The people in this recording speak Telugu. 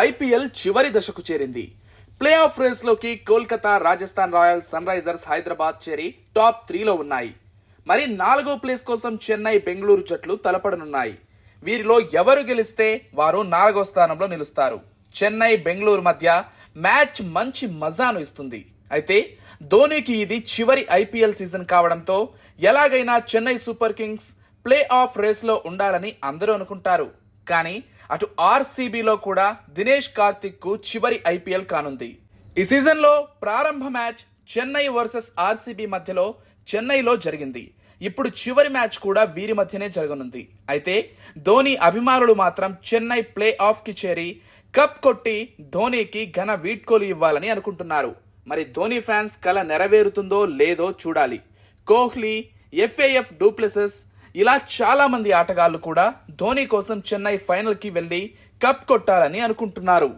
ఐపీఎల్ చివరి దశకు చేరింది. ప్లే ఆఫ్ రేస్లోకి Kolkata, Rajasthan royals, sunrisers Hyderabad చేరి టాప్ 3లో ఉన్నాయి. మరి 4వ ప్లేస్ కోసం చెన్నై, బెంగళూరు జట్లు తలపడనున్నాయి. వీరిలో ఎవరు గెలిస్తే వారు 4వ స్థానంలో నిలుస్తారు. చెన్నై, బెంగళూరు మధ్య మ్యాచ్ మంచి మజాను ఇస్తుంది. అయితే ధోనీకి ఇది చివరి ఐపీఎల్ సీజన్ కావడంతో ఎలాగైనా Chennai super kings play off రేస్లో ఉండాలని అందరూ అనుకుంటారు. కానీ అటు ఆర్సీబీలో కూడా దినేష్ కార్తిక్ కు చివరి ఐపీఎల్ కానుంది. ఈ సీజన్లో ప్రారంభ మ్యాచ్ చెన్నై వర్సెస్ ఆర్సీబీ మధ్యలో చెన్నైలో జరిగింది. ఇప్పుడు చివరి మ్యాచ్ కూడా వీరి మధ్యనే జరగనుంది. అయితే ధోనీ అభిమానులు మాత్రం చెన్నై ప్లే ఆఫ్ కి చేరి కప్ కొట్టి ధోనీకి ఘన వీడ్కోలు ఇవ్వాలని అనుకుంటున్నారు. మరి ధోనీ ఫ్యాన్స్ కల నెరవేరుతుందో లేదో చూడాలి. కోహ్లీ, ఎఫ్ఏఎఫ్ డూప్లెసెస్ ఇలా చాలా మంది ఆటగాళ్లు కూడా ధోనీ కోసం చెన్నై ఫైనల్ కి వెళ్లి కప్ కొట్టాలని అనుకుంటున్నారు.